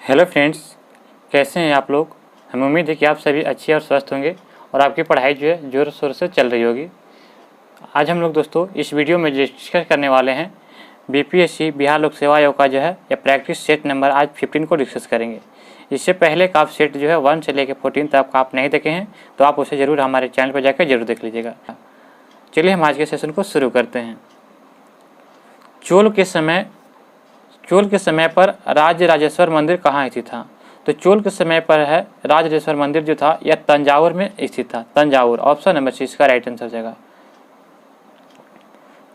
Hello friends, कैसे हैं आप लोग। हमें उम्मीद है कि आप सभी अच्छे और स्वस्थ होंगे और आपकी पढ़ाई जो है ज़ोर शोर से चल रही होगी। आज हम लोग दोस्तों इस वीडियो में डिस्कस करने वाले हैं बीपीएससी बिहार लोक सेवा आयोग का जो है या प्रैक्टिस सेट नंबर आज 15 को डिस्कस करेंगे। इससे पहले का आप सेट जो है 1 से लेकर 14 तक आप नहीं देखे हैं तो आप उसे ज़रूर हमारे चैनल पर जाकर जरूर देख लीजिएगा। चलिए हम आज के सेशन को शुरू करते हैं। चोल के समय पर राजराजेश्वर मंदिर कहाँ स्थित था। तो चोल के समय पर है राजराजेश्वर मंदिर जो था यह तंजावुर में स्थित था। तंजावुर ऑप्शन नंबर सी इसका राइट आंसर जाएगा।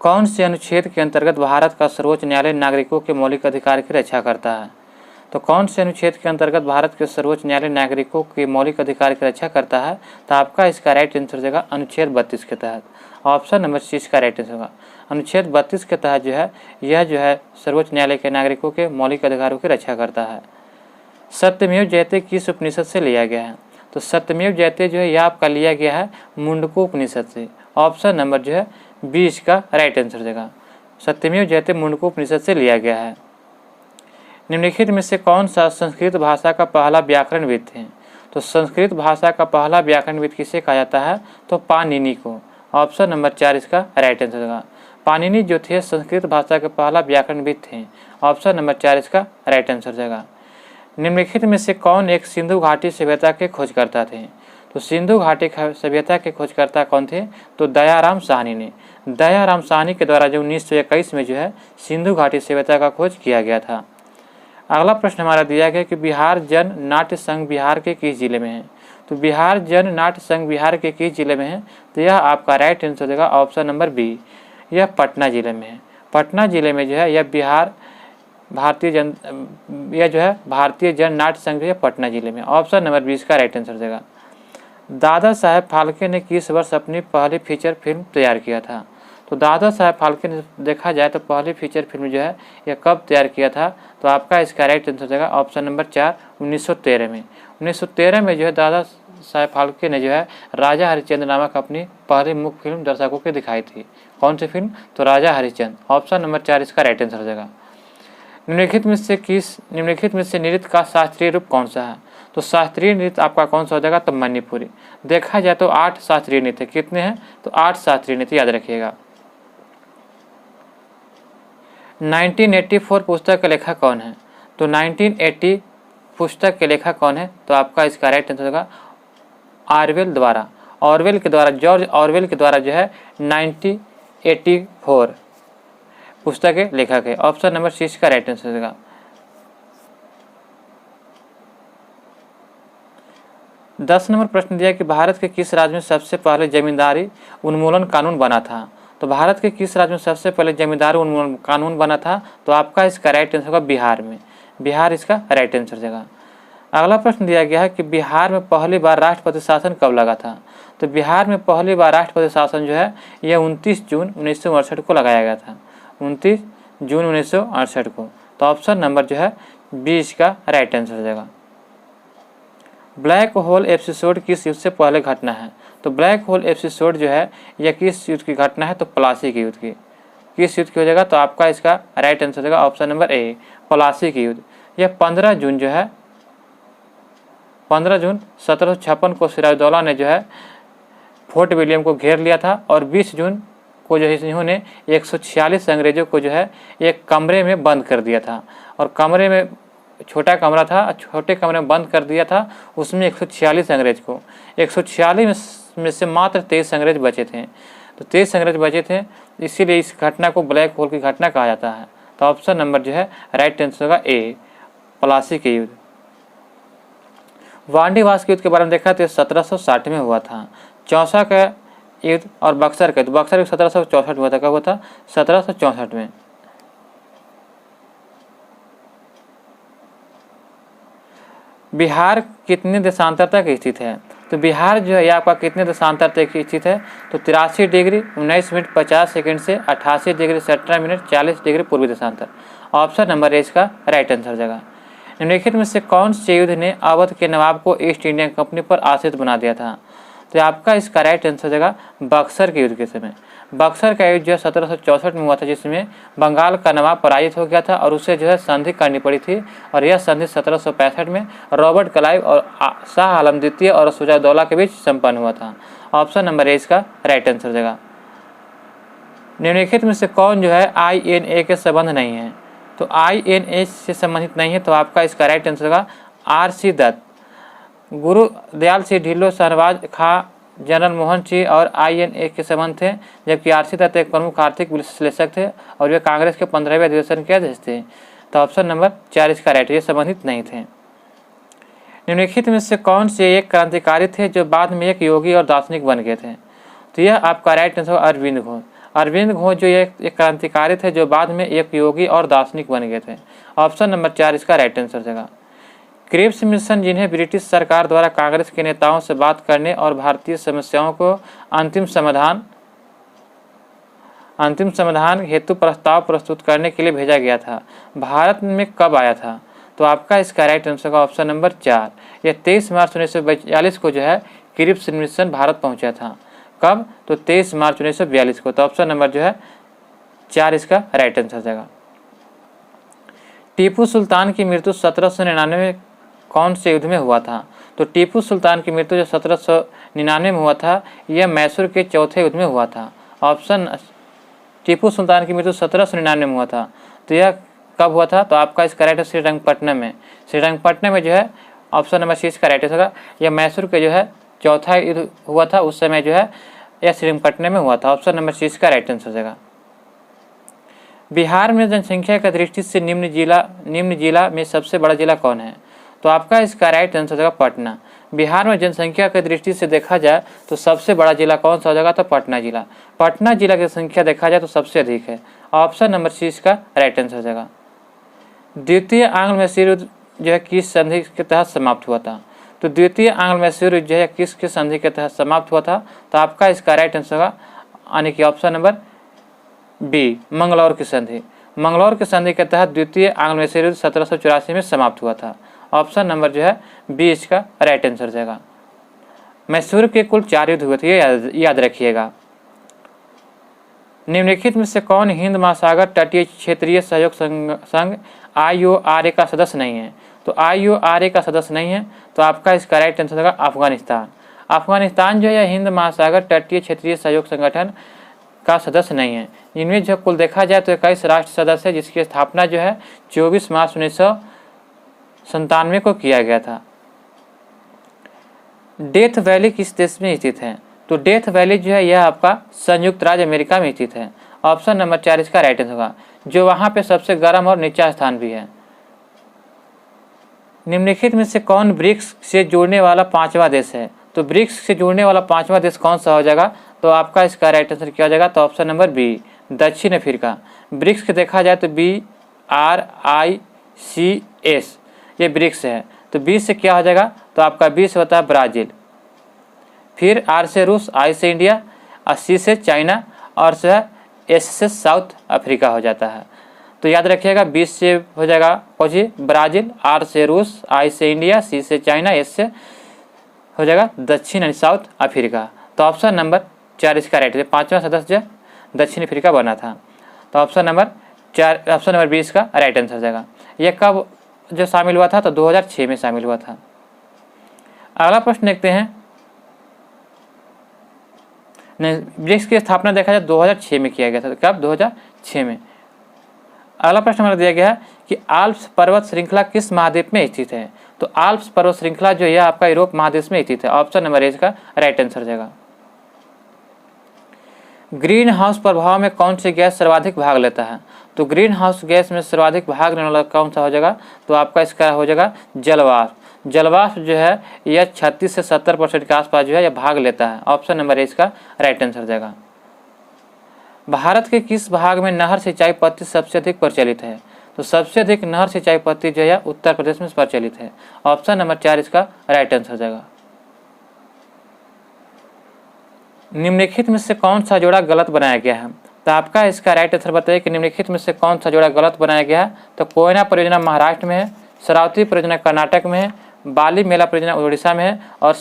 कौन से अनुच्छेद के अंतर्गत भारत का सर्वोच्च न्यायालय नागरिकों के मौलिक अधिकार की रक्षा करता है। तो कौन से अनुच्छेद के अंतर्गत भारत के सर्वोच्च न्यायालय नागरिकों के मौलिक अधिकार की रक्षा करता है। तो आपका इसका राइट आंसर जाएगा अनुच्छेद 32 के तहत। ऑप्शन नंबर सी इसका राइट आंसर होगा। अनुच्छेद 32 के तहत जो है यह जो है सर्वोच्च न्यायालय के नागरिकों के मौलिक अधिकारों की रक्षा करता है। सत्यमेव जयते किस उपनिषद से लिया गया है। तो सत्यमेव जयते जो है यह आपका लिया गया है मुंडको उपनिषद से। ऑप्शन नंबर जो है 20 का राइट आंसर देगा। सत्यमेव जयते मुंडको उपनिषद से लिया गया है। निम्नलिखित में से कौन सा संस्कृत भाषा का पहला व्याकरणविद है। तो संस्कृत भाषा का पहला व्याकरणविद किसे कहा जाता है। तो पाणिनि को। ऑप्शन नंबर 4 इसका राइट आंसर होगा। पाणिनि जो थे संस्कृत भाषा के पहला व्याकरणविद थे। ऑप्शन नंबर 4 इसका राइट आंसर जाएगा। निम्नलिखित में से कौन एक सिंधु घाटी सभ्यता के खोजकर्ता थे। तो सिंधु घाटी सभ्यता के खोजकर्ता कौन थे। तो दयाराम साहनी ने। दयाराम साहनी के द्वारा जो 1921 में जो है सिंधु घाटी सभ्यता का खोज किया गया था। अगला प्रश्न हमारा दिया गया कि बिहार जन नाट्य संघ बिहार के किस जिले में है। तो बिहार जन नाट्य संघ बिहार के किस जिले में है। तो यह आपका राइट आंसर देगा ऑप्शन नंबर बी, यह पटना जिले में है। पटना जिले में जो है यह भारतीय जन नाट्य संघ जो है पटना जिले में। ऑप्शन नंबर 20 का राइट आंसर देगा। दादा साहेब फाल्के ने किस वर्ष अपनी पहली फीचर फिल्म तैयार किया था। तो दादा साहेब फाल्के ने देखा जाए तो पहली फीचर फिल्म जो है यह कब तैयार किया था। तो आपका इसका राइट आंसर देगा ऑप्शन नंबर 4 1913 में। 1913 में जो है दादा साहेब फाल्के ने जो है राजा हरिश्चंद्र नामक अपनी पहली मुख्य फिल्म दर्शकों को दिखाई थी। कौन सी फिल्म। तो राजा हरिश्चंद्र। ऑप्शन नंबर 4 इसका राइट आंसर देगा। निम्नलिखित में से नृत्य का शास्त्रीय रूप कौन सा है। तो शास्त्रीय नृत्य आपका कौन सा हो जाएगा। तो मणिपुरी। देखा जाए तो 8 शास्त्रीय नृत्य कितने हैं। तो 8 शास्त्रीय नृत्य याद रखिएगा। 1984 पुस्तक के लेखक कौन है। तो 1980 पुस्तक के लेखक कौन है। तो आपका इसका राइट आंसर होगा जॉर्ज ऑरवेल के द्वारा जो है 1984 पुस्तक के लेखक है। ऑप्शन नंबर 6 का राइट आंसर होगा। 10 नंबर प्रश्न दिया कि भारत के किस राज्य में सबसे पहले जमींदारी उन्मूलन कानून बना था। तो भारत के किस राज्य में सबसे पहले जमींदारी उन्मूलन कानून बना था। तो आपका इसका राइट आंसर होगा बिहार में। बिहार इसका राइट आंसर देगा। अगला प्रश्न दिया गया है कि बिहार में पहली बार राष्ट्रपति शासन कब लगा था। तो बिहार में पहली बार राष्ट्रपति शासन जो है यह 29 जून 1968 को लगाया गया था। 29 जून 1968 को। तो ऑप्शन नंबर जो है 20 का राइट आंसर देगा। ब्लैक होल एपिसोड किस युद्ध से पहले घटना है। तो ब्लैक होल एपिसोड जो है यह किस युद्ध की घटना है। तो प्लासी के युद्ध की। किस युद्ध की हो जाएगा। तो आपका इसका राइट आंसर देगा ऑप्शन नंबर ए, प्लासी के युद्ध। यह 15 जून 1756 को सिराजुद्दौला ने जो है फोर्ट विलियम को घेर लिया था और 20 जून को जो है इन्होंने 146 अंग्रेजों को जो है एक कमरे में बंद कर दिया था। और कमरे में छोटा कमरा था, छोटे कमरे में बंद कर दिया था। उसमें 146 अंग्रेज को 146 में से मात्र 23 अंग्रेज बचे थे। तो 23 अंग्रेज बचे थे, इसीलिए इस घटना को ब्लैक होल की घटना कहा जाता है। तो ऑप्शन नंबर जो है राइट आंसर होगा ए, प्लासी के युद्ध। वांडीवास के युद्ध के बारे में देखा तो 1760 में हुआ था। चौसा का युद्ध और बक्सर का युद्ध। बक्सर 1764 में हुआ था। कब हुआ था। 1764 में। बिहार कितने देशांतर तक स्थित है। तो बिहार जो है यह आपका कितने देशांतर तक स्थित है। तो 83 डिग्री 19 मिनट 50 सेकंड से 88 डिग्री 17 मिनट 40 डिग्री पूर्वी देशांतर। ऑप्शन नंबर ए इसका राइट आंसर जाएगा। निम्नलिखित में से कौन से युद्ध ने अवध के नवाब को ईस्ट इंडिया कंपनी पर आश्रित बना दिया था। तो आपका इसका राइट आंसर हो जाएगा बक्सर के युद्ध के समय। बक्सर का युद्ध जो है 1764 में हुआ था, जिसमें बंगाल का नवाब पराजित हो गया था और उसे जो है संधि करनी पड़ी थी। और यह संधि 1765 में रॉबर्ट क्लाइव और शाह आलम द्वितीय और शुजाउद्दौला के बीच संपन्न हुआ था। ऑप्शन नंबर ए इसका राइट आंसर हो जाएगा। निम्नलिखित में से कौन जो है INA के संबंध नहीं है? तो INA से संबंधित नहीं है, तो आपका इसका राइट आंसर होगा RC दत्त। गुरु दयाल सिंह ढिल्लों, शहनवाज खां, जनरल मोहन सिंह और INA के संबंध थे, जबकि RC दत्त एक प्रमुख आर्थिक विश्लेषक थे और वे कांग्रेस के 15वें अधिवेशन के अध्यक्ष थे। तो ऑप्शन नंबर 4 इसका राइट, ये संबंधित नहीं थे। निम्नलिखित में से कौन से एक क्रांतिकारी थे जो बाद में एक योगी और दार्शनिक बन गए थे? तो यह आपका राइट आंसर अरविंद घोष। अरविंद घोष जो एक क्रांतिकारी थे जो बाद में एक योगी और दार्शनिक बन गए थे। ऑप्शन नंबर 4 इसका राइट आंसर हो जाएगा। क्रिप्स मिशन, जिन्हें ब्रिटिश सरकार द्वारा कांग्रेस के नेताओं से बात करने और भारतीय समस्याओं को अंतिम समाधान हेतु प्रस्ताव प्रस्तुत करने के लिए भेजा गया था, भारत में कब आया था? तो आपका इसका राइट आंसर का ऑप्शन नंबर 4। यह 23 मार्च 1942 को जो है क्रिप्स मिशन भारत पहुंचा था। कब? तो 23 मार्च 1942 को। तो ऑप्शन नंबर जो है 4 इसका राइट आंसर हो जाएगा। टीपू सुल्तान की मृत्यु 1799 में कौन से युद्ध में हुआ था? तो टीपू सुल्तान की मृत्यु जो 1799 में हुआ था, यह मैसूर के चौथे युद्ध में हुआ था। ऑप्शन, टीपू सुल्तान की मृत्यु 1799 में हुआ था, तो यह कब हुआ था? तो आपका इसका राइट है श्रीरंगपट्टनम में। श्रीरंगपट्टनम में जो है ऑप्शन नंबर सी इसका राइट होगा। यह मैसूर के जो है चौथा युद्ध हुआ था, उस समय जो है यह श्रीरंगपट्टनम में हुआ था। ऑप्शन नंबर सी इसका राइट आंसर हो जाएगा। बिहार में जनसंख्या की दृष्टि से निम्न जिला में सबसे बड़ा जिला कौन है? तो आपका इसका राइट आंसर हो जाएगा पटना। बिहार में जनसंख्या की दृष्टि से देखा जाए तो सबसे बड़ा जिला कौन सा हो जाएगा? तो पटना जिला। पटना जिला की संख्या देखा जाए तो सबसे अधिक है। ऑप्शन नंबर सी इसका राइट आंसर हो जाएगा। द्वितीय आंग्ल मैसूर युद्ध जो है किस संधि के तहत समाप्त हुआ था? तो द्वितीय आंग्ल मैसूर युद्ध जो है किसके संधि के तहत समाप्त हुआ था? तो आपका इसका राइट आंसर होगा यानी कि ऑप्शन नंबर बी, मंगलौर की संधि। मंगलौर की संधि के तहत द्वितीय आंग्ल मैसूर युद्ध 1784 में समाप्त हुआ था। ऑप्शन नंबर जो है बी इसका राइट आंसर हो जाएगा। मैसूर के कुल 4 युद्ध हुए थे, ये याद रखिएगा। निम्नलिखित में से कौन हिंद महासागर तटीय क्षेत्रीय सहयोग संघ IORA का सदस्य नहीं है? तो IORA का सदस्य नहीं है, तो आपका इसका राइट आंसर होगा अफगानिस्तान। अफगानिस्तान जो है हिंद महासागर तटीय क्षेत्रीय सहयोग संगठन का सदस्य नहीं है। इनमें जो कुल देखा जाए तो 21 राष्ट्र सदस्य है, जिसकी स्थापना जो है 24 मार्च 1997 को किया गया था। डेथ वैली किस देश में स्थित है? तो डेथ वैली जो है यह आपका संयुक्त राज्य अमेरिका में स्थित है। ऑप्शन नंबर 4 इसका राइट आंसर होगा, जो वहां पे सबसे गर्म और नीचा स्थान भी है। निम्नलिखित में से कौन ब्रिक्स से जुड़ने वाला 5वां देश है? तो ब्रिक्स से जुड़ने वाला 5वां देश कौन सा हो जाएगा? तो आपका इसका राइट आंसर क्या हो जाएगा? तो ऑप्शन नंबर बी, दक्षिण अफ्रीका। ब्रिक्स के देखा जाए तो BRICS ये ब्रिक्स है। तो बी से क्या हो जाएगा? तो आपका बी से होता है ब्राज़ील, फिर आर से रूस, आई से इंडिया, और सी से चाइना, और से एस से साउथ अफ्रीका हो जाता है। तो याद रखिएगा 20 से हो जाएगा पहुँची ब्राज़ील, आर से रूस, आई से इंडिया, सी से चाइना, एस से हो जाएगा दक्षिण यानी साउथ अफ्रीका। तो ऑप्शन नंबर 4 इसका राइट है। 5वां सदस्य दक्षिण अफ्रीका बना था। तो ऑप्शन नंबर 20 इसका राइट आंसर हो जाएगा। यह कब जो शामिल हुआ था? तो 2006 में शामिल हुआ था। अगला प्रश्न देखते हैं। ब्रिक्स की स्थापना देखा जाए 2006 में किया गया था। कब? 2006 में। अगला प्रश्न हमारा दिया गया है कि आल्प्स पर्वत श्रृंखला किस महाद्वीप में स्थित है? तो आल्प्स पर्वत श्रृंखला जो है आपका यूरोप महादेश में स्थित है। ऑप्शन नंबर ए इसका राइट आंसर हो जाएगा। ग्रीन हाउस प्रभाव में कौन सी गैस सर्वाधिक भाग लेता है? तो ग्रीन हाउस गैस में सर्वाधिक भाग लेने वाला कौन सा हो जाएगा? तो आपका इसका हो जाएगा जलवाष्प। जलवाष्प जो है यह 36 से 70% के आसपास जो है यह भाग लेता है। ऑप्शन नंबर ए इसका राइट आंसर हो जाएगा। भारत के किस भाग में नहर सिंचाई पद्धति सबसे अधिक प्रचलित है? तो सबसे अधिक नहर सिंचाई पद्धति जो है उत्तर प्रदेश में प्रचलित है। ऑप्शन नंबर 4 इसका राइट आंसर हो जाएगा। निम्नलिखित में से कौन सा जोड़ा गलत बनाया गया है? तो आपका इसका राइट आंसर बताइए कि निम्नलिखित में से कौन सा जोड़ा गलत बनाया गया है? तो कोयना परियोजना महाराष्ट्र में है, शरावती परियोजना कर्नाटक में है, बाली मेला परियोजना उड़ीसा में है, और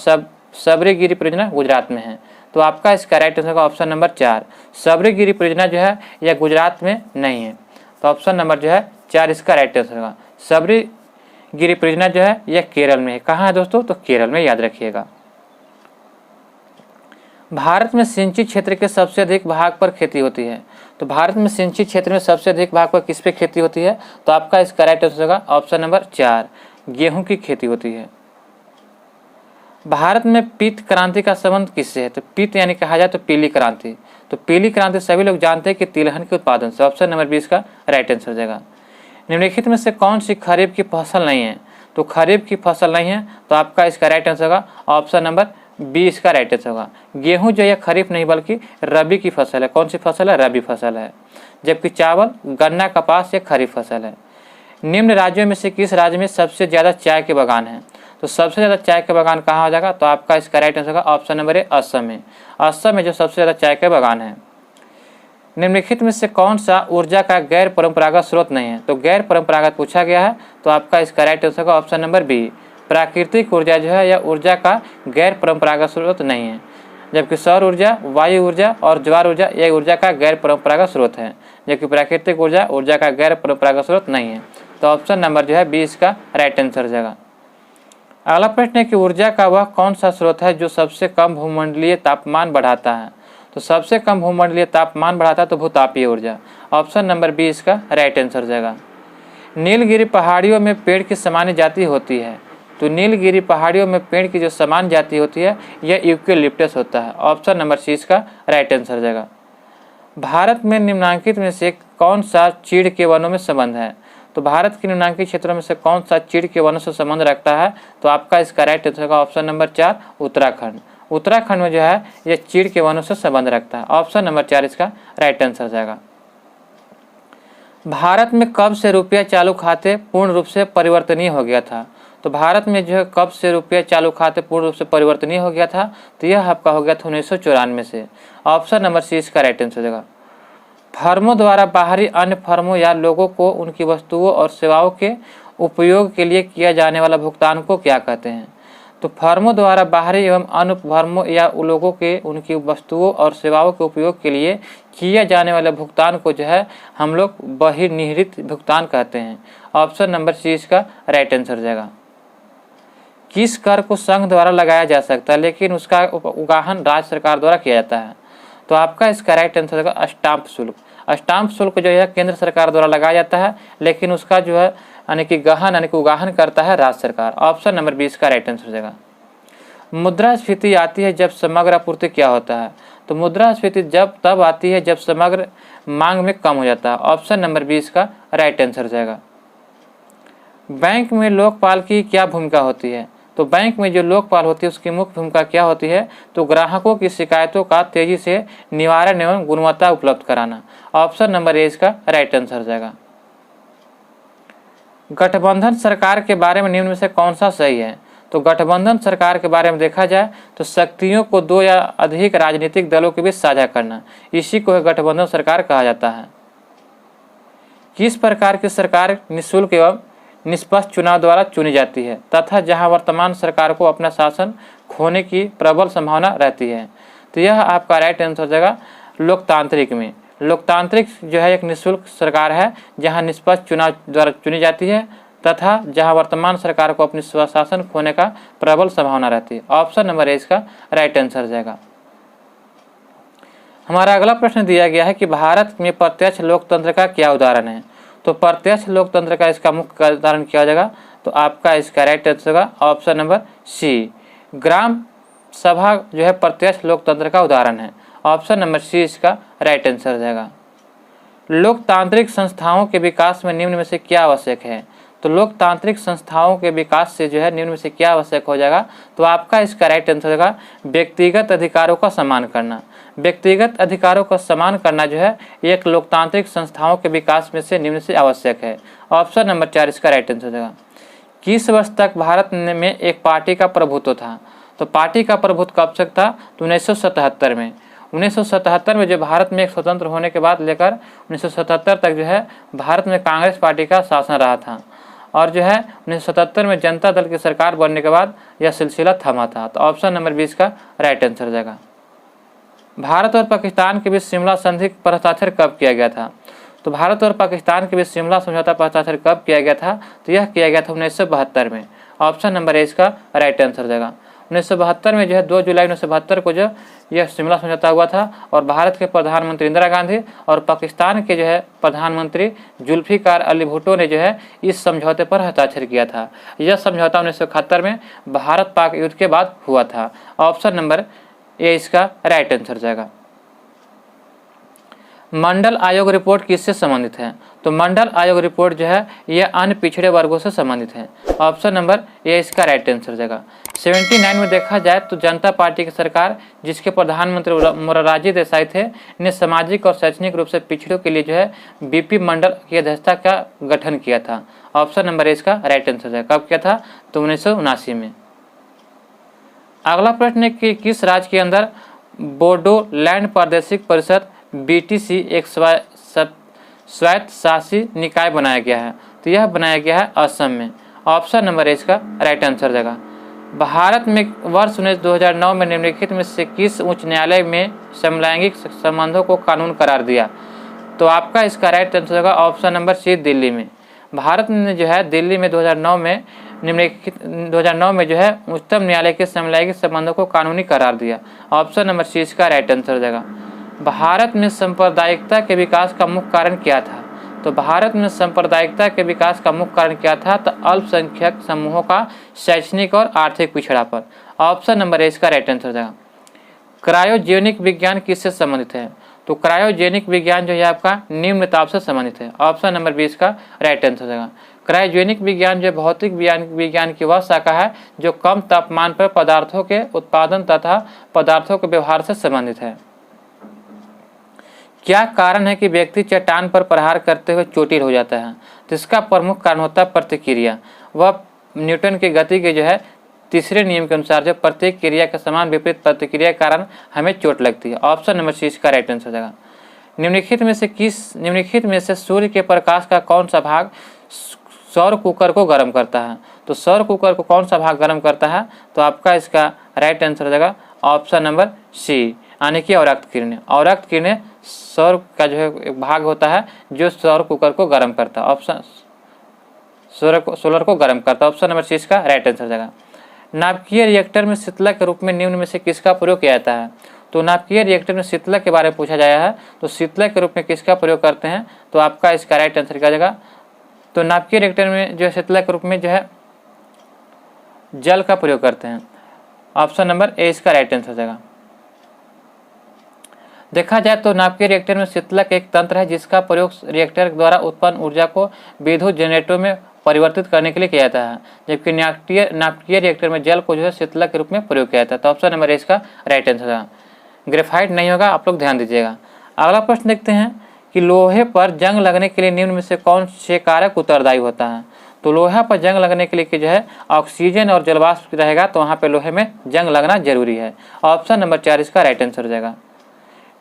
सबरीगिरी परियोजना गुजरात में है। तो आपका इसका राइट आंसर होगा ऑप्शन नंबर 4। सबरीगिरी परियोजना जो है यह गुजरात में नहीं है। तो ऑप्शन नंबर जो है 4 इसका राइट आंसर होगा। सबरीगिरी परियोजना जो है यह केरल में है। कहाँ है दोस्तों? तो केरल में, याद रखिएगा। भारत में सिंचित क्षेत्र के सबसे अधिक भाग पर खेती होती है। तो भारत में सिंचित क्षेत्र में सबसे अधिक भाग पर किस पे खेती होती है? तो आपका इसका राइट आंसर होगा ऑप्शन नंबर 4, गेहूं की खेती होती है। भारत में पीत क्रांति का संबंध किससे है? तो पीत यानी कहा जाए तो पीली क्रांति। तो पीली क्रांति सभी लोग जानते हैं कि तिलहन के उत्पादन से। ऑप्शन नंबर 20 का राइट आंसर हो जाएगा। निम्नलिखित में से कौन सी खरीफ की फसल नहीं है? तो खरीफ की फसल नहीं है, तो आपका इसका राइट आंसर होगा ऑप्शन नंबर 20 का राइट आंसर होगा। गेहूं जो है खरीफ नहीं बल्कि रबी की फसल है। कौन सी फसल है? रबी फसल है। जबकि चावल, गन्ना, कपास ये खरीफ फसल है। निम्न राज्यों में से किस राज्य में सबसे ज़्यादा चाय के बागान हैं? तो सबसे ज़्यादा चाय के बागान कहाँ हो जाएगा? तो आपका इसका राइट आंसर होगा ऑप्शन नंबर ए, असम में। असम में जो सबसे ज़्यादा चाय के बागान है। निम्नलिखित में से कौन सा ऊर्जा का गैर परंपरागत स्रोत नहीं है? तो गैर परंपरागत पूछा गया है, तो आपका इसका राइट आंसर होगा ऑप्शन नंबर बी, प्राकृतिक ऊर्जा जो है यह ऊर्जा का गैर परंपरागत स्रोत नहीं है। जबकि सौर ऊर्जा, वायु ऊर्जा और ज्वार ऊर्जा यह ऊर्जा का गैर परंपरागत स्रोत है, जबकि प्राकृतिक ऊर्जा ऊर्जा का गैर परंपरागत स्रोत नहीं है। तो ऑप्शन नंबर जो है 20 का राइट आंसर हो जाएगा। अगला प्रश्न है कि ऊर्जा का वह कौन सा स्रोत है जो सबसे कम भूमंडलीय तापमान बढ़ाता है? तो सबसे कम भूमंडलीय तापमान बढ़ाता है तो भूतापीय ऊर्जा। ऑप्शन नंबर 20 का राइट आंसर हो जाएगा। नीलगिरी पहाड़ियों में पेड़ की सामान्य जाति होती है। तो नीलगिरी पहाड़ियों में पेड़ की जो सामान्य जाति होती है यह यूकेलिप्टस होता है। ऑप्शन नंबर 20 का राइट आंसर हो जाएगा। भारत में निम्नलिखित में से कौन सा चीड़ के वनों में संबंध है? तो भारत के निम्नलिखित क्षेत्रों में से कौन सा चीड़ के वनों से संबंध रखता है? तो आपका इसका राइट आंसर होगा ऑप्शन नंबर 4, उत्तराखंड। उत्तराखंड में जो है यह चीड़ के वनों से संबंध रखता है। ऑप्शन नंबर 4 इसका राइट आंसर हो जाएगा। भारत में कब से रुपया चालू खाते पूर्ण रूप से परिवर्तनीय हो गया था? तो भारत में जो है कब से रुपया चालू खाते पूर्ण रूप से परिवर्तनीय हो गया था? तो यह आपका हो गया था 1994 से। ऑप्शन नंबर सी इसका राइट आंसर हो जाएगा। फर्मों द्वारा बाहरी अन्य फर्मों या लोगों को उनकी वस्तुओं और सेवाओं के उपयोग के लिए किया जाने वाला भुगतान को क्या कहते हैं? तो फर्मों द्वारा बाहरी एवं अन्य फर्मों या लोगों के उनकी वस्तुओं और सेवाओं के उपयोग के लिए किया जाने वाले भुगतान को जो है हम लोग बहिर्निहित भुगतान कहते हैं। ऑप्शन नंबर सी इसका राइट आंसर हो जाएगा। किस कर को संघ द्वारा लगाया जा सकता है लेकिन उसका उगाहन राज्य सरकार द्वारा किया जाता है? तो आपका इसका राइट आंसर होगा स्टाम्प शुल्क। स्टाम्प शुल्क जो है केंद्र सरकार द्वारा लगाया जाता है, लेकिन उसका जो है यानी कि गहन यानी कि उगाहन करता है राज्य सरकार। ऑप्शन नंबर 20 का राइट आंसर हो जाएगा। मुद्रास्फीति आती है जब समग्र आपूर्ति क्या होता है? तो मुद्रास्फीति जब तब आती है जब समग्र मांग में कम हो जाता है। ऑप्शन नंबर 20 का राइट आंसर हो जाएगा। बैंक में लोकपाल की क्या भूमिका होती है? तो बैंक में जो लोकपाल होती है उसकी मुख्य भूमिका क्या होती है? तो ग्राहकों की शिकायतों का तेजी से निवारण एवं गुणवत्ता उपलब्ध कराना। ऑप्शन नंबर ए इसका राइट आंसर हो जाएगा। गठबंधन सरकार के बारे में निम्न में से कौन सा सही है? तो गठबंधन सरकार के बारे में देखा जाए तो शक्तियों को दो या अधिक राजनीतिक दलों के बीच साझा करना, इसी को गठबंधन सरकार कहा जाता है। किस प्रकार की सरकार निःशुल्क एवं निष्पक्ष चुनाव द्वारा चुनी जाती है तथा जहां वर्तमान सरकार को अपना शासन खोने की प्रबल संभावना रहती है? तो यह आपका राइट आंसर हो जाएगा लोकतांत्रिक में। लोकतांत्रिक जो है एक निःशुल्क सरकार है जहां निष्पक्ष चुनाव द्वारा चुनी जाती है तथा जहां वर्तमान सरकार को अपनी स्वशासन खोने का प्रबल संभावना रहती है। ऑप्शन नंबर ए इसका राइट आंसर हो जाएगा। हमारा अगला प्रश्न दिया गया है कि भारत में प्रत्यक्ष लोकतंत्र का क्या उदाहरण है? तो प्रत्यक्ष लोकतंत्र का इसका मुख्य उदाहरण क्या हो जाएगा? तो आपका इसका राइट आंसर होगा ऑप्शन नंबर सी, ग्राम सभा जो है प्रत्यक्ष लोकतंत्र का उदाहरण है। ऑप्शन नंबर सी इसका राइट आंसर हो जाएगा। लोकतांत्रिक संस्थाओं के विकास में निम्न में से क्या आवश्यक है? तो लोकतांत्रिक संस्थाओं के विकास से जो है निम्न में से क्या आवश्यक हो जाएगा? तो आपका इसका राइट आंसर होगा व्यक्तिगत अधिकारों का सम्मान करना। व्यक्तिगत अधिकारों का सम्मान करना जो है एक लोकतांत्रिक संस्थाओं के विकास में से निम्न से आवश्यक है। ऑप्शन नंबर 4 इसका राइट आंसर हो जाएगा। किस वर्ष तक भारत में एक पार्टी का प्रभुत्व था? तो पार्टी का प्रभुत्व कब तक था? तो 1977 में। 1977 में जो भारत में एक स्वतंत्र होने के बाद लेकर 1977 तक जो है भारत में कांग्रेस पार्टी का शासन रहा था। और जो है 1977 में जनता दल की सरकार बनने के बाद यह सिलसिला थमा था। तो ऑप्शन नंबर 20 का राइट आंसर हो जाएगा। भारत और पाकिस्तान के बीच शिमला संधि पर हस्ताक्षर कब किया गया था? तो भारत और पाकिस्तान के बीच शिमला समझौता पर हस्ताक्षर कब किया गया था? तो यह किया गया था 1972 में। ऑप्शन नंबर ए इसका राइट आंसर हो जाएगा। 1972 में जो है 2 जुलाई 1972 को जो यह शिमला समझौता हुआ था और भारत के प्रधानमंत्री इंदिरा गांधी और पाकिस्तान के जो है प्रधानमंत्री जुल्फिकार अली भुट्टो ने जो है इस समझौते पर हस्ताक्षर किया था। यह समझौता 1971 में भारत पाक युद्ध के बाद हुआ था। ऑप्शन नंबर ए इसका राइट आंसर जाएगा। मंडल आयोग रिपोर्ट किससे संबंधित है? तो मंडल आयोग रिपोर्ट जो है यह अन्य पिछड़े वर्गों से संबंधित है। ऑप्शन नंबर ए इसका राइट आंसर जाएगा। 79 में देखा जाए तो जनता पार्टी की सरकार जिसके प्रधानमंत्री मोरारजी देसाई थे ने सामाजिक और शैक्षणिक रूप से पिछड़ों के लिए जो है बीपी मंडल की अध्यक्षता का गठन किया था। ऑप्शन नंबर ए इसका राइट आंसर जाएगा। कब किया था? तो 1979 में। अगला प्रश्न है कि किस राज्य के अंदर बोडोलैंड प्रादेशिक परिषद BTC एक स्वायत्त शासी निकाय बनाया गया है? तो यह बनाया गया है असम में। ऑप्शन नंबर ए इसका राइट आंसर जाएगा। भारत में वर्ष 2009 में निम्नलिखित में से किस उच्च न्यायालय में समलैंगिक संबंधों को कानून करार दिया? तो आपका इसका राइट आंसर होगा ऑप्शन नंबर सी दिल्ली में। भारत ने जो है दिल्ली में 2009 में जो है उच्चतम न्यायालय के समलैंगिक संबंधों को कानूनी करार दिया। ऑप्शन नंबर सी इसका राइट आंसर हो जाएगा। भारत में सांप्रदायिकता के विकास का मुख्य कारण क्या था? तो भारत में सांप्रदायिकता के विकास का मुख्य कारण क्या था? तो अल्पसंख्यक समूहों का शैक्षणिक और आर्थिक पिछड़ापन। ऑप्शन नंबर ए इसका राइट आंसर हो जाएगा। क्रायोजेनिक विज्ञान किससे संबंधित है? तो क्रायोजेनिक विज्ञान जो है आपका निम्न ताप से संबंधित है। ऑप्शन नंबर 20 का राइट आंसर हो जाएगा। क्रायोजेनिक विज्ञान जो भौतिक विज्ञान की वह शाखा है जो कम तापमान पर पदार्थों के उत्पादन तथा पदार्थों के व्यवहार से संबंधित है। क्या कारण है कि व्यक्ति चट्टान पर प्रहार करते हुए चोटिल हो जाता है? तो इसका प्रमुख कारण होता है प्रतिक्रिया। वह न्यूटन की गति के जो है तीसरे नियम के अनुसार जो प्रत्येक क्रिया के समान विपरीत प्रतिक्रिया के कारण हमें चोट लगती है। ऑप्शन नंबर सी इसका राइट आंसर हो जाएगा। निम्नलिखित में से सूर्य के प्रकाश का कौन सा भाग सौर कुकर को गर्म करता है? तो सौर कुकर को कौन सा भाग गर्म करता है? तो आपका इसका राइट आंसर हो जाएगा ऑप्शन नंबर सी यानी कि अवरक्त किरणें। अवरक्त किरणें सौर का जो है एक भाग होता है जो सौर कुकर को गर्म करता है। ऑप्शन सोलर को गर्म करता है। ऑप्शन नंबर सी इसका राइट आंसर हो जाएगा। नाभिकीय रिएक्टर में शीतलक के रूप में निम्न में से किसका प्रयोग किया जाता है? तो नाभिकीय रिएक्टर में शीतलक के बारे में पूछा गया है तो शीतलक के रूप में किसका प्रयोग करते हैं? तो आपका इसका राइट आंसर क्या जाएगा? तो नाभिकीय रिएक्टर में जो शीतलक के रूप में जो है जल का प्रयोग करते हैं। ऑप्शन नंबर ए इसका राइट आंसर हो जाएगा। देखा जाए तो नाभिकीय रिएक्टर में शीतलक एक तंत्र है जिसका प्रयोग रिएक्टर द्वारा उत्पन्न ऊर्जा को विद्युत जनरेटरों में परिवर्तित करने के लिए किया जाता है, जबकि नाभिकीय रिएक्टर में जल को जो है शीतलक के रूप में प्रयोग किया जाता है। तो ऑप्शन नंबर ए इसका राइट आंसर होगा। ग्रेफाइट नहीं होगा, आप लोग ध्यान दीजिएगा। अगला प्रश्न देखते हैं कि लोहे पर जंग लगने के लिए निम्न में से कौन से कारक उत्तरदायी होता है? तो लोहा पर जंग लगने के लिए कि जो है ऑक्सीजन और जलवाष्प रहेगा तो वहाँ पे लोहे में जंग लगना जरूरी है। ऑप्शन नंबर 4 इसका राइट आंसर हो जाएगा।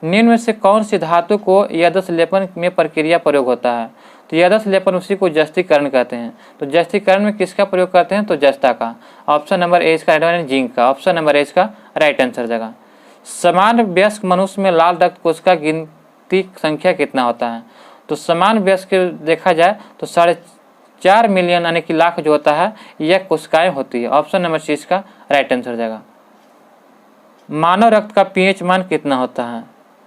निम्न में से कौन सी धातु को यदस लेपन में प्रक्रिया प्रयोग होता है? तो यदस लेपन उसी को जस्तीकरण कहते हैं। तो जस्तीकरण में किसका प्रयोग करते हैं? तो जस्ता का। ऑप्शन नंबर ए इसका राइट, जिंक का। ऑप्शन नंबर ए इसका राइट आंसर हो जाएगा। समान वयस्क मनुष्य में लाल रक्त कोश का गिनती संख्या कितना होता है? तो समान वयस्क देखा जाए तो 4.5 मिलियन यानी कि लाख जो होता है यह कोशिकाएं होती है। ऑप्शन नंबर सी इसका राइट आंसर हो जाएगा। मानव रक्त का पीएच मान कितना होता है?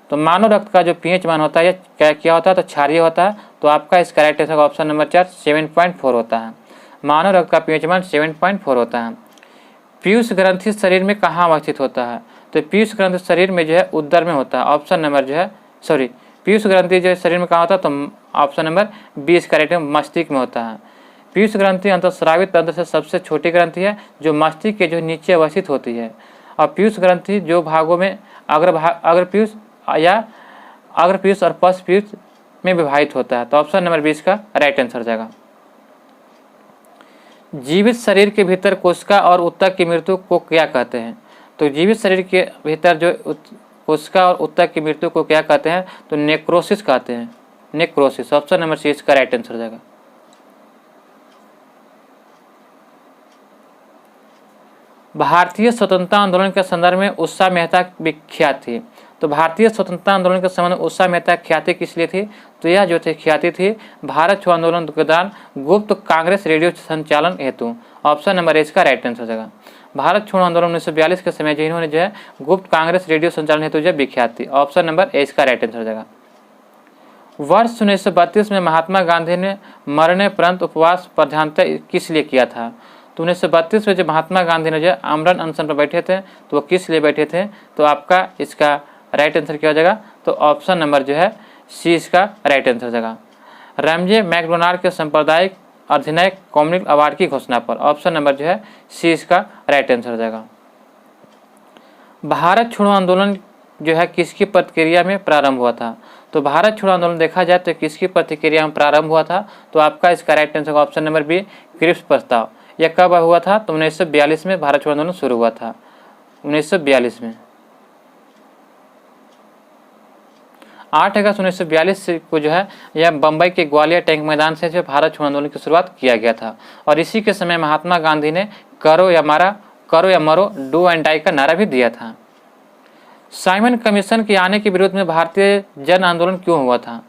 तो मानव रक्त का जो पीएच मान होता है यह क्या होता है? तो क्षारीय होता है। तो आपका इसका राइट आंसर ऑप्शन नंबर 4 7.4 होता है। मानव रक्त का पीएच मान 7.4 होता है। पीयूष ग्रंथि शरीर में कहाँ अवस्थित होता है? तो पीयूष ग्रंथि शरीर में जो है उदर में होता है। ऑप्शन नंबर जो है पीयूष ग्रंथि जो है शरीर में कहाँ होता है? तो ऑप्शन नंबर 20 का राइट मस्तिष्क में होता है। पीयूष ग्रंथि अंतःस्रावी तंत्र से सबसे छोटी ग्रंथि है जो मस्तिष्क के जो नीचे अवस्थित होती है। और पीयूष ग्रंथि जो भागों में अग्रपीयूष या अग्रपीयूष और पश्चपीयूष में विभाजित होता है। तो ऑप्शन नंबर 20 का राइट आंसर हो जाएगा। जीवित शरीर के भीतर कोशिका और ऊतक की मृत्यु को क्या कहते हैं? तो जीवित शरीर के भीतर जो कोशिका और ऊतक की मृत्यु को क्या कहते हैं? तो नेक्रोसिस कहते हैं। नेक्रोसिस। ऑप्शन नंबर सी इसका राइट आंसर हो जाएगा। भारतीय स्वतंत्रता आंदोलन के संदर्भ में उषा मेहता विख्यात थी। तो भारतीय स्वतंत्रता आंदोलन के संबंध में उषा मेहता ख्याति किस लिए थी? तो यह जो थी ख्याति थी भारत छोड़ो आंदोलन के दौरान गुप्त कांग्रेस रेडियो संचालन हेतु। ऑप्शन नंबर ए इसका राइट आंसर हो जाएगा। भारत छोड़ो आंदोलन 1942 के समय जिन्होंने जो है गुप्त कांग्रेस रेडियो संचालन हेतु जो विख्यात थी। ऑप्शन नंबर ए इसका राइट आंसर हो जाएगा। वर्ष 1932 में महात्मा गांधी ने मरने उपरांत उपवास प्रधानतः किस लिए किया था? तो 1932 में जब महात्मा गांधी ने जो आमरण अनशन पर बैठे थे तो वो किस लिए बैठे थे? तो आपका इसका राइट आंसर क्या हो जाएगा? तो ऑप्शन नंबर जो है सी इसका राइट आंसर हो जाएगा। रैमजे मैकडोनाल्ड के सांप्रदायिक अधिनायक कम्युनिस्ट अवार्ड की घोषणा पर। ऑप्शन नंबर जो है सी इसका राइट आंसर हो जाएगा। भारत छोड़ो आंदोलन जो है किसकी प्रतिक्रिया में प्रारंभ हुआ था? तो भारत छोड़ो आंदोलन देखा जाए तो किसकी प्रतिक्रिया में प्रारंभ हुआ था? तो आपका इसका right answer option number B Cripps प्रस्ताव। यह कब हुआ था? तो 1942 में भारत छोड़ो आंदोलन शुरू हुआ था, 1942 में। 8 अगस्त 1942 को जो है यह बम्बई के ग्वालियर टैंक मैदान से जो भारत छोड़ो आंदोलन की शुरुआत किया गया था और इसी के समय महात्मा गांधी ने करो या मरो, डू एंड डाई का नारा भी दिया था। साइमन कमीशन के आने के विरोध में भारतीय जन आंदोलन क्यों हुआ था?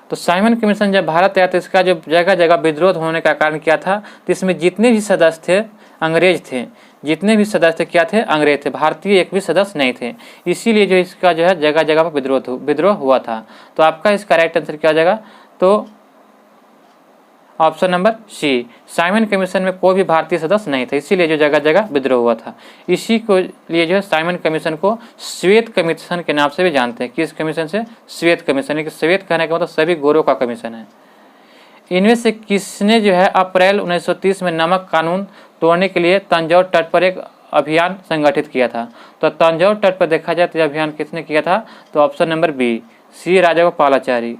तो साइमन कमीशन जब भारत आया तो इसका जो जगह जगह विद्रोह होने का कारण क्या था? तो इसमें जितने भी सदस्य थे अंग्रेज थे, जितने भी सदस्य क्या थे? अंग्रेज थे, भारतीय एक भी सदस्य नहीं थे। इसीलिए जो इसका जो है जगह जगह पर विद्रोह हुआ था। तो आपका इसका राइट आंसर क्या हो जाएगा? तो option number C, Simon Commission में कोई भी भारतीय सदस्य नहीं था, इसीलिए जो जगह जगह विद्रोह हुआ था। इसी को लिए जो है साइमन कमीशन को श्वेत कमीशन के नाम से भी जानते हैं। किस कमीशन से? श्वेत कमीशन। श्वेत कहने का मतलब सभी गोरों का कमीशन है। इनमें से किसने जो है अप्रैल 1930 में नमक कानून तोड़ने के लिए तंजौर तट पर एक अभियान संगठित किया था? तो तंजौर तट पर देखा जाए तो यह अभियान किसने किया था? तो option number B C Rajagopalachari.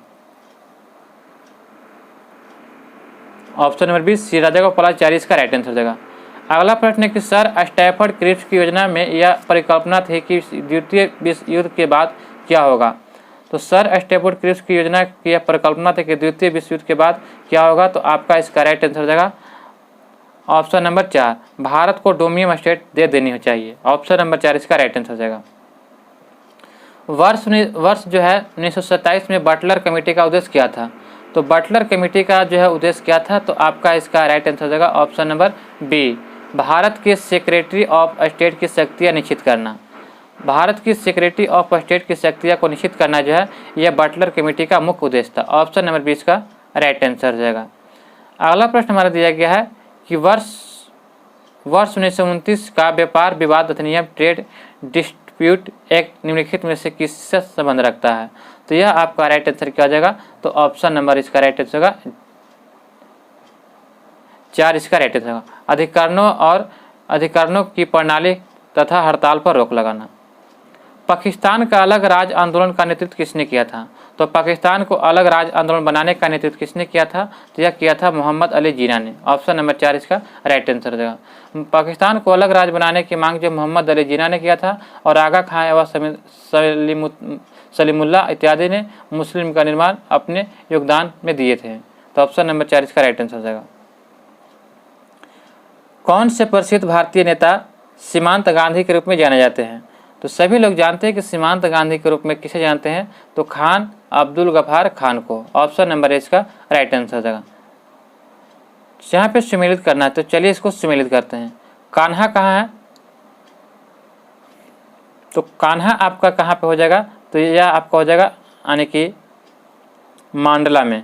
Option number B C Rajagopalachari इसका राइट आंसर हो जाएगा। अगला प्रश्न है कि सर स्टैफर्ड क्रिप्स की योजना में यह परिकल्पना थी कि द्वितीय विश्व युद्ध के बाद क्या होगा? तो सर स्टैफर्ड क्रिप्स की योजना की यह परिकल्पना थी कि द्वितीय विश्व युद्ध के बाद क्या होगा? तो आपका इसका राइट आंसर हो जाएगा ऑप्शन नंबर 4, भारत को डोमिनियन स्टेट दे देनी चाहिए। ऑप्शन नंबर 4 इसका राइट आंसर हो जाएगा। वर्ष जो है 1927 में बटलर कमेटी का उद्देश्य क्या था? तो बटलर कमेटी का जो है उद्देश्य क्या था? तो आपका इसका राइट आंसर हो जाएगा ऑप्शन नंबर बी, भारत के सेक्रेटरी ऑफ स्टेट की शक्तियाँ निश्चित करना। भारत की सेक्रेटरी ऑफ स्टेट की शक्तियाँ को निश्चित करना जो है यह बटलर कमेटी का मुख्य उद्देश्य था। ऑप्शन नंबर 20 का राइट आंसर हो जाएगा। अगला प्रश्न हमारा दिया गया है कि वर्ष 1929 का व्यापार विवाद अधिनियम ट्रेड डिस्प्यूट एक्ट निम्नलिखित में से किससे संबंध रखता है? तो यह आपका राइट आंसर क्या हो जाएगा? तो ऑप्शन नंबर इसका राइट आंसर होगा 4 इसका राइट आंसर होगा। अधिकारणों की प्रणाली तथा हड़ताल पर रोक लगाना। पाकिस्तान का अलग राज्य आंदोलन का नेतृत्व किसने किया था? तो पाकिस्तान को अलग राज्य आंदोलन बनाने का नेतृत्व किसने किया था? तो यह किया था मोहम्मद अली जिन्ना ने। ऑप्शन नंबर 4 इसका राइट आंसर हो जाएगा। पाकिस्तान को अलग राज्य बनाने की मांग जो मोहम्मद अली जिन्ना ने किया था और आगा खां एवं सलीमुल्लाह इत्यादि ने मुस्लिम का निर्माण अपने योगदान में दिए थे। तो ऑप्शन नंबर 4 इसका राइट आंसर हो जाएगा। कौन से प्रसिद्ध भारतीय नेता सीमांत गांधी के रूप में जाने जाते हैं? तो सभी लोग जानते हैं कि सीमांत गांधी के रूप में किसे जानते हैं? तो खान अब्दुल गफार खान को। ऑप्शन नंबर इसका राइट आंसर हो जाएगा। यहाँ पे सुमेलित करना है तो चलिए इसको सुमेलित करते हैं। कान्हा कहाँ है? तो कान्हा आपका कहाँ पे हो जाएगा? तो यह आपका हो जाएगा यानी कि मांडला में।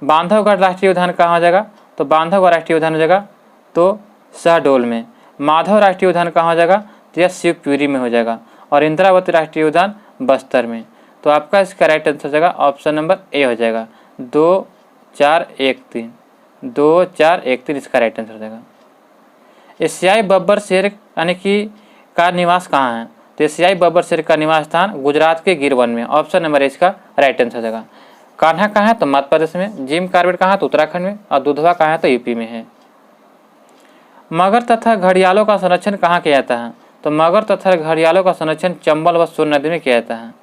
बांधवगढ़ राष्ट्रीय उद्यान कहाँ हो जाएगा? तो बांधवगढ़ राष्ट्रीय उद्यान हो जाएगा तो शहडोल में। माधव राष्ट्रीय उद्यान कहाँ हो जाएगा? तो यह शिवपुरी में हो जाएगा। और इंद्रावती राष्ट्रीय उद्यान बस्तर में। तो आपका इसका राइट आंसर हो जाएगा ऑप्शन नंबर ए हो जाएगा 2 4 1 3। 2 4 1 3 इसका राइट आंसर हो जाएगा। एशियाई बब्बर शेर यानी कि का निवास कहाँ है? तो एशियाई बब्बर शेर का निवास स्थान गुजरात के गिर वन में। ऑप्शन नंबर इसका राइट आंसर हो जाएगा। कान्हा कहाँ है? तो मध्य प्रदेश में। जिम कार्बेट कहाँ है? तो उत्तराखंड में। और दुधवा कहाँ है? तो यूपी में है। मगर तथा घड़ियालों का संरक्षण कहाँ किया जाता है? तो मगर तथा घड़ियालों का संरक्षण चंबल व सोन नदी में किया जाता है।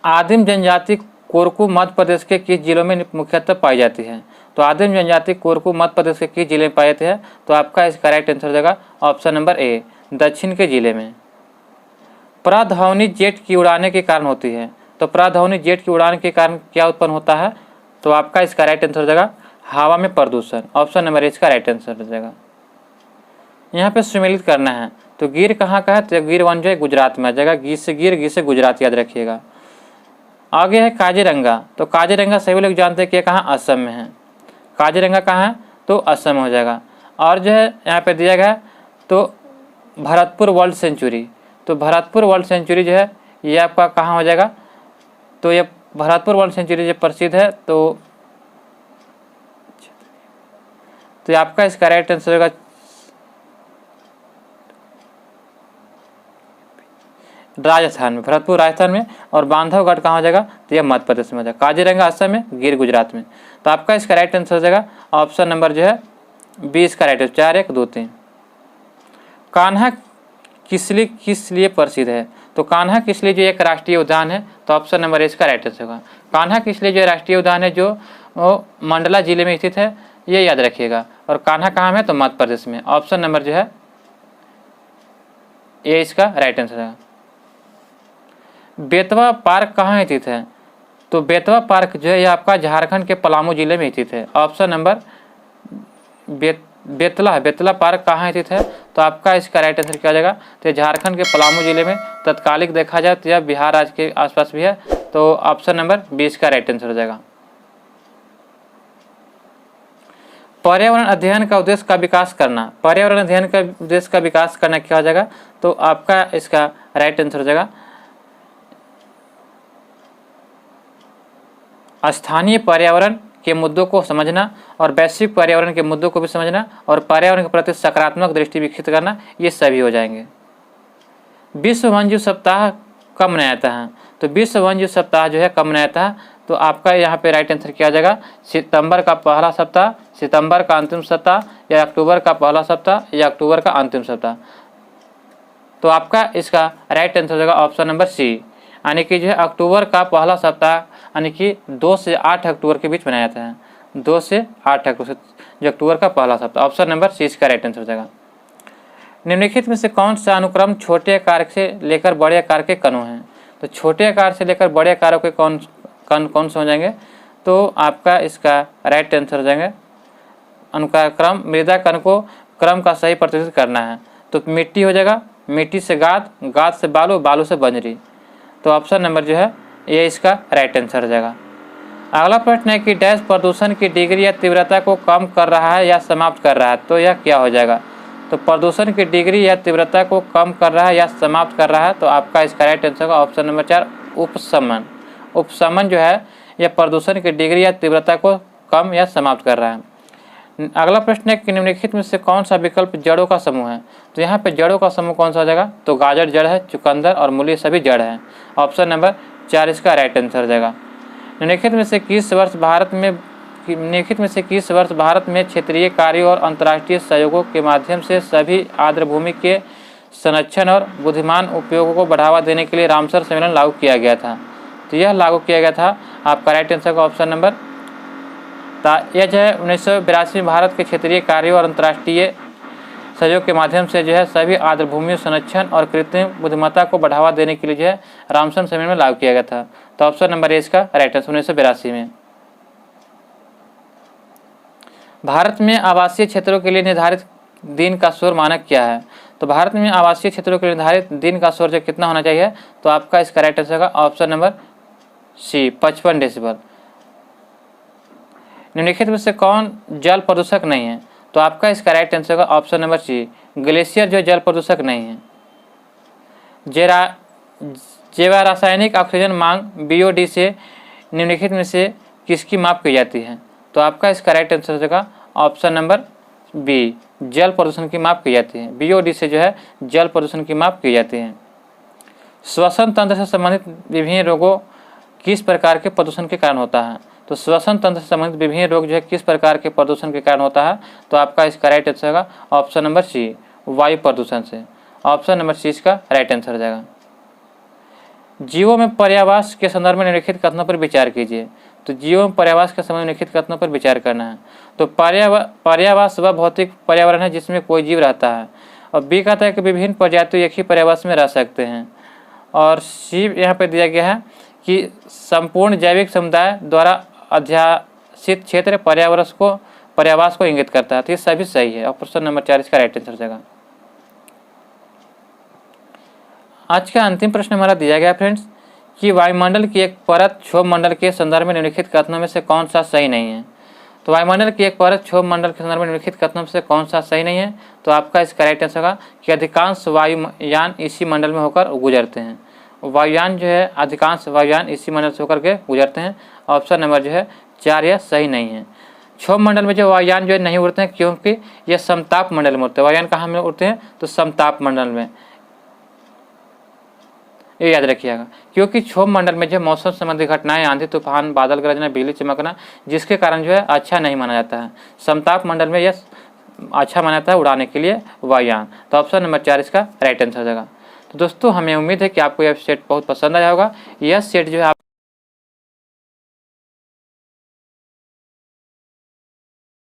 आदिम जनजाति कोरकू मध्य प्रदेश के किस जिलों में मुख्यतः पाई जाती है? तो आदिम जनजाति कोरकू मध्य प्रदेश के किस जिले में पाए जाते हैं? तो आपका इसका राइट आंसर हो जाएगा ऑप्शन नंबर ए, दक्षिण के जिले में। प्रध्वनि जेट की उड़ाने के कारण होती है। तो प्रध्वनि जेट की उड़ान के कारण क्या उत्पन्न होता है? तो आपका इसका राइट आंसर हो जाएगा हवा में प्रदूषण। ऑप्शन नंबर ए इसका राइट आंसर हो जाएगा। यहाँ पे सम्मिलित करना है। तो गिर कहाँ का है? तो गिर वन जो है गुजरात में आ जाएगा। गिर से गिर, गिर से गुजरात, याद रखिएगा। आगे है काजीरंगा। तो काजीरंगा सभी लोग जानते हैं कि कहाँ, असम में है। काजीरंगा कहाँ है? तो असम में हो जाएगा। और जो है यहाँ पे दिया गया तो भरतपुर वर्ल्ड सेंचुरी। तो भरतपुर वर्ल्ड सेंचुरी जो है ये आपका कहाँ हो जाएगा? तो ये भरतपुर वर्ल्ड सेंचुरी जो प्रसिद्ध है तो आपका इसका राइट आंसर होगा राजस्थान में, भरतपुर राजस्थान में। और बांधवगढ़ कहाँ हो जाएगा? तो यह मध्य प्रदेश में हो जाएगा। काजीरंगा असम में, गिर गुजरात में। तो आपका इसका राइट आंसर हो जाएगा ऑप्शन नंबर जो है 20 का राइट आंसर। 4 1 2 3। कान्हा किस लिए प्रसिद्ध है? तो कान्हा किसली जो एक राष्ट्रीय उद्यान है, तो ऑप्शन नंबर इसका राइट आंसर होगा। कान्हा किसली जो राष्ट्रीय उद्यान है जो मंडला जिले में स्थित है, ये याद रखिएगा। और कान्हा कहाँ है? तो मध्य प्रदेश में। ऑप्शन नंबर जो है ये इसका राइट आंसर है। बेतवा पार्क कहाँ स्थित है? तो बेतवा पार्क जो है ये आपका झारखंड के पलामू जिले में स्थित है। ऑप्शन नंबर बेतला पार्क कहाँ स्थित है? तो आपका इसका राइट आंसर क्या हो जाएगा? तो झारखंड के पलामू जिले में। तत्कालिक देखा जाए तो यह बिहार राज्य के आसपास भी है। तो ऑप्शन नंबर 20 का राइट आंसर हो जाएगा। पर्यावरण अध्ययन का उद्देश्य का विकास करना। पर्यावरण अध्ययन का उद्देश्य का विकास करना क्या हो जाएगा? तो आपका इसका राइट आंसर हो जाएगा स्थानीय पर्यावरण के मुद्दों को समझना और वैश्विक पर्यावरण के मुद्दों को भी समझना और पर्यावरण के प्रति सकारात्मक दृष्टि विकसित करना, ये सभी हो जाएंगे। विश्व वन्यजीव सप्ताह कब मनाया जाता है? तो विश्व वन्यजीव सप्ताह जो है कब मनाया जाता है? तो आपका यहाँ पे राइट आंसर क्या आ जाएगा? सितंबर का पहला सप्ताह, सितंबर का अंतिम सप्ताह, या अक्टूबर का पहला सप्ताह, या अक्टूबर का अंतिम सप्ताह। तो आपका इसका राइट आंसर हो जाएगा ऑप्शन नंबर सी, यानी कि जो है अक्टूबर का पहला सप्ताह, यानी कि 2 से 8 अक्टूबर के बीच मनाया जाता है। 2 से 8 अक्टूबर जो अक्टूबर का पहला सप्ताह। ऑप्शन नंबर सी इसका राइट आंसर हो जाएगा। निम्नलिखित में से कौन सा अनुक्रम छोटे आकार से लेकर बड़े आकार के कणों हैं? तो छोटे आकार से लेकर बड़े आकार के कौन से हो जाएंगे? तो आपका इसका राइट आंसर हो जाएंगे अनुक्रम मृदा कण को क्रम का सही प्रतिनिधित्व करना है। तो मिट्टी हो जाएगा, मिट्टी से गाद, गाद से बालू, बालू से बंजरी। तो ऑप्शन नंबर जो है ये इसका राइट आंसर हो जाएगा। अगला प्रश्न है कि डैश प्रदूषण की डिग्री या तीव्रता को कम कर रहा है या समाप्त कर रहा है? तो यह क्या हो जाएगा? तो प्रदूषण की डिग्री या तीव्रता को कम कर रहा है या समाप्त कर रहा है? तो आपका इसका राइट आंसर होगा ऑप्शन नंबर 4 उपशमन। उपशमन जो है यह प्रदूषण की डिग्री या तीव्रता को कम या समाप्त कर रहा है। अगला प्रश्न है कि निम्नलिखित में से कौन सा विकल्प जड़ों का समूह है? तो यहाँ पे जड़ों का समूह कौन सा हो जाएगा? तो गाजर जड़ है, चुकंदर और मूली सभी जड़ है। ऑप्शन नंबर 4 इसका राइट आंसर हो जाएगा। निम्नलिखित में से किस वर्ष भारत में क्षेत्रीय कार्यों और अंतर्राष्ट्रीय सहयोगों के माध्यम से सभी आर्द्र भूमि के संरक्षण और बुद्धिमान उपयोगों को बढ़ावा देने के लिए रामसर सम्मेलन लागू किया गया था? तो यह लागू किया गया था आपका राइट आंसर का ऑप्शन नंबर यह जो है 1982 में भारत के क्षेत्रीय कार्यों और अंतर्राष्ट्रीय सहयोग के माध्यम से जो है सभी आर्द्र भूमियों संरक्षण और कृत्रिम बुद्धिमत्ता को बढ़ावा देने के लिए जो है रामसर सम्मेलन में लागू किया गया था। तो ऑप्शन नंबर ए इसका राइट आंसर 1982 में। भारत में आवासीय क्षेत्रों के लिए निर्धारित दिन का शोर मानक क्या है? तो भारत में आवासीय क्षेत्रों के लिए निर्धारित दिन का शोर जो कितना होना चाहिए? तो आपका इसका राइट आंसर होगा ऑप्शन नंबर सी 55 डेसिबल। निम्नलिखित में से कौन जल प्रदूषक नहीं है? तो आपका इसका राइट आंसर होगा ऑप्शन नंबर सी ग्लेशियर जो जल प्रदूषक नहीं है। जैव रासायनिक ऑक्सीजन मांग BOD से निम्नलिखित में से किसकी माप की जाती है? तो आपका इसका राइट आंसर हो जाएगा ऑप्शन नंबर बी जल प्रदूषण की माप की जाती है। BOD से जो है जल प्रदूषण की माप की जाती है। श्वसन तंत्र से संबंधित विभिन्न रोगों किस प्रकार के प्रदूषण के कारण होता है? तो श्वसन तंत्र से संबंधित विभिन्न रोग जो है किस प्रकार के प्रदूषण के कारण होता है? तो आपका इसका राइट आंसर होगा ऑप्शन नंबर सी वायु प्रदूषण से। ऑप्शन नंबर सी इसका राइट आंसर हो जाएगा। जीवों में पर्यावास के संदर्भ में निम्नलिखित कथनों पर विचार कीजिए। तो जीवों में पर्यावास के संबंध में निम्नलिखित कथनों पर विचार करना है। तो पर्यावास वह भौतिक पर्यावरण है जिसमें कोई जीव रहता है। और बी कहता है कि विभिन्न प्रजातियों एक ही पर्यावास में रह सकते हैं। और सी यहाँ पर दिया गया है कि संपूर्ण जैविक समुदाय द्वारा अध्यासित क्षेत्र पर्यावास को इंगित करता है। तो ये सभी सही है। ऑप्शन नंबर 4 इसका राइट आंसर हो जाएगा। आज का अंतिम प्रश्न हमारा दिया गया फ्रेंड्स कि वायुमंडल की एक परत क्षोभ मंडल के संदर्भ में निम्नलिखित कथनों में से कौन सा सही नहीं है। तो वायुमंडल की एक परत क्षोभ मंडल के संदर्भ में निम्नलिखित कथनों में से कौन सा सही नहीं है। तो आपका इसका राइट आंसर होगा कि अधिकांश वायुयान इसी मंडल में होकर गुजरते हैं। वायुयान जो है अधिकांश वायुयान इसी मंडल से होकर के गुजरते हैं। ऑप्शन नंबर जो है 4 यह सही नहीं है। क्षोभ मंडल में जो वायुयान जो है नहीं उड़ते हैं क्योंकि यह समताप मंडल में उड़ते हैं। वायुयान कहाँ में उड़ते हैं तो समताप मंडल में, ये याद रखिएगा। क्योंकि क्षोभ मंडल में जो मौसम संबंधी घटनाएं आंधी तूफान बादल गरजना बिजली चमकना जिसके कारण जो है अच्छा नहीं माना जाता है। समताप मंडल में यह अच्छा माना जाता है उड़ाने के लिए वायुयान। तो ऑप्शन नंबर 4 इसका राइट आंसर हो जाएगा। तो दोस्तों हमें उम्मीद है कि आपको यह सेट बहुत पसंद आया होगा। यह सेट जो है